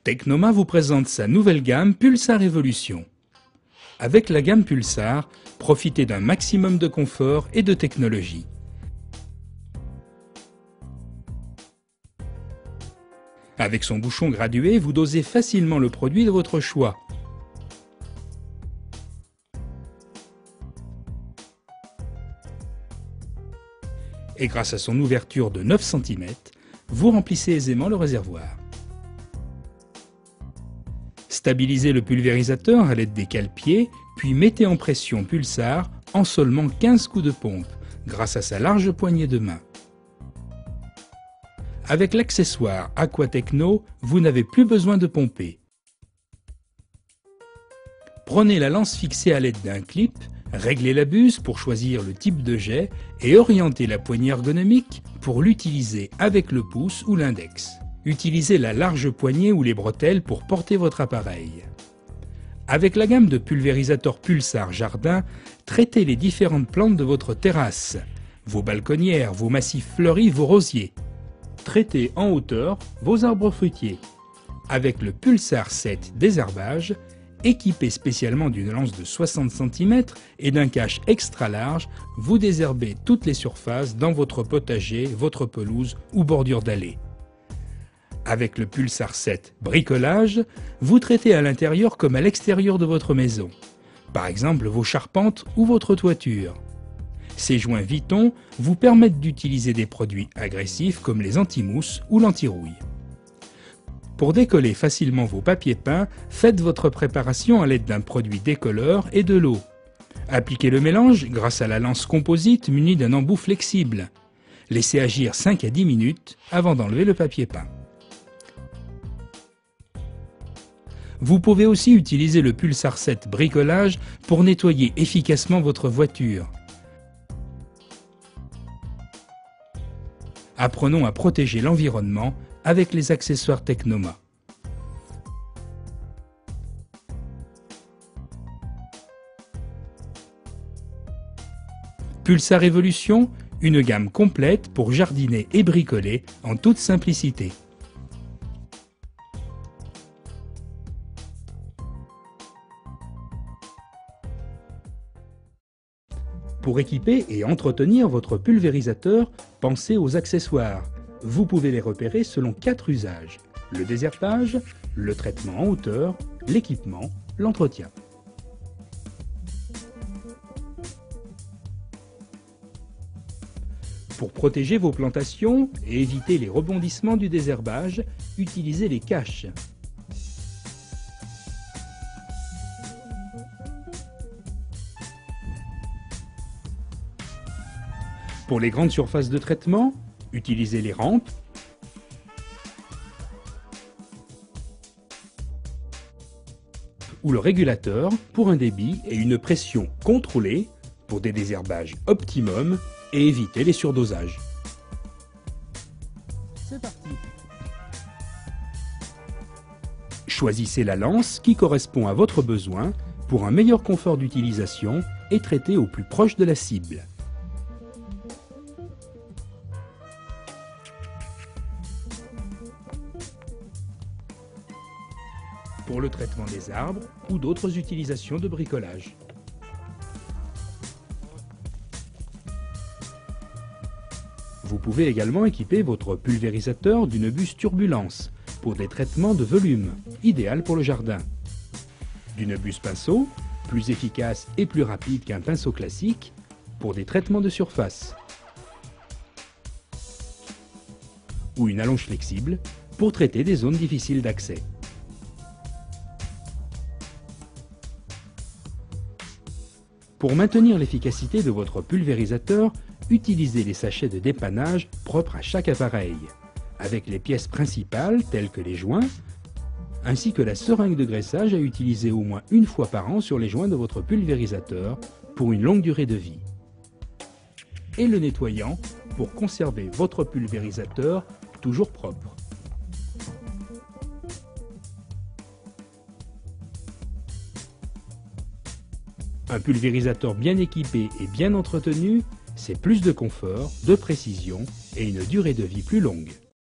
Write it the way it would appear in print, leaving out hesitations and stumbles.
Technoma vous présente sa nouvelle gamme Pulsar Evolution. Avec la gamme Pulsar, profitez d'un maximum de confort et de technologie. Avec son bouchon gradué, vous dosez facilement le produit de votre choix. Et grâce à son ouverture de 9 cm, vous remplissez aisément le réservoir. Stabilisez le pulvérisateur à l'aide des cale-pieds, puis mettez en pression Pulsar en seulement 15 coups de pompe, grâce à sa large poignée de main. Avec l'accessoire Aquatechno, vous n'avez plus besoin de pomper. Prenez la lance fixée à l'aide d'un clip, réglez la buse pour choisir le type de jet et orientez la poignée ergonomique pour l'utiliser avec le pouce ou l'index. Utilisez la large poignée ou les bretelles pour porter votre appareil. Avec la gamme de pulvérisateurs Pulsar Jardin, traitez les différentes plantes de votre terrasse, vos balconnières, vos massifs fleuris, vos rosiers. Traitez en hauteur vos arbres fruitiers. Avec le Pulsar 7 désherbage, équipé spécialement d'une lance de 60 cm et d'un cache extra large, vous désherbez toutes les surfaces dans votre potager, votre pelouse ou bordure d'allée. Avec le Pulsar 7 bricolage, vous traitez à l'intérieur comme à l'extérieur de votre maison, par exemple vos charpentes ou votre toiture. Ces joints Viton vous permettent d'utiliser des produits agressifs comme les anti-mousse ou l'anti-rouille. Pour décoller facilement vos papiers peints, faites votre préparation à l'aide d'un produit décolleur et de l'eau. Appliquez le mélange grâce à la lance composite munie d'un embout flexible. Laissez agir 5 à 10 minutes avant d'enlever le papier peint. Vous pouvez aussi utiliser le Pulsar 7 bricolage pour nettoyer efficacement votre voiture. Apprenons à protéger l'environnement avec les accessoires Technoma. Pulsar Evolution, une gamme complète pour jardiner et bricoler en toute simplicité. Pour équiper et entretenir votre pulvérisateur, pensez aux accessoires. Vous pouvez les repérer selon 4 usages: le désherbage, le traitement en hauteur, l'équipement, l'entretien. Pour protéger vos plantations et éviter les rebondissements du désherbage, utilisez les caches. Pour les grandes surfaces de traitement, utilisez les rampes ou le régulateur pour un débit et une pression contrôlée pour des désherbages optimum et éviter les surdosages. C'est parti! Choisissez la lance qui correspond à votre besoin pour un meilleur confort d'utilisation et traitez au plus proche de la cible. Pour le traitement des arbres ou d'autres utilisations de bricolage. Vous pouvez également équiper votre pulvérisateur d'une buse turbulence pour des traitements de volume, idéal pour le jardin. D'une buse pinceau, plus efficace et plus rapide qu'un pinceau classique, pour des traitements de surface. Ou une allonge flexible pour traiter des zones difficiles d'accès. Pour maintenir l'efficacité de votre pulvérisateur, utilisez les sachets de dépannage propres à chaque appareil, avec les pièces principales telles que les joints, ainsi que la seringue de graissage à utiliser au moins une fois par an sur les joints de votre pulvérisateur pour une longue durée de vie. Et le nettoyant pour conserver votre pulvérisateur toujours propre. Un pulvérisateur bien équipé et bien entretenu, c'est plus de confort, de précision et une durée de vie plus longue.